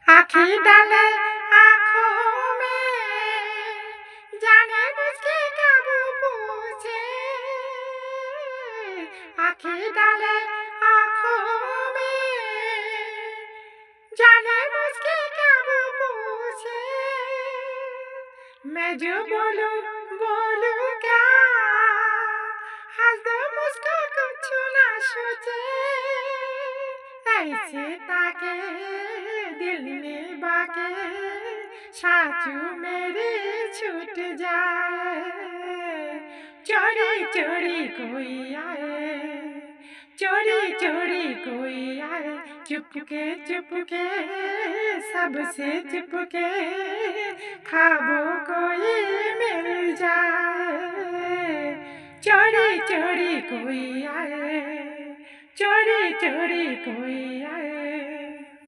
आँखी डाले आँखों में, जाने मुझके कब पूछे। आँखी डाले आँखों में, जाने मुझके कब पूछे। मैं जो बोलूं क्या, हंस दो मुझको कुछ ना सोचे। ऐसे ताके दिल में बाके, साचू मेरी छूट जाए। चोरी चोरी कोई आए, चोरी चोरी कोई आए, चुपके सबसे चुपके, ख्वाबों कोई मिल जाए। चोरी चोरी कोई आए, चोरी चोरी कोई आए।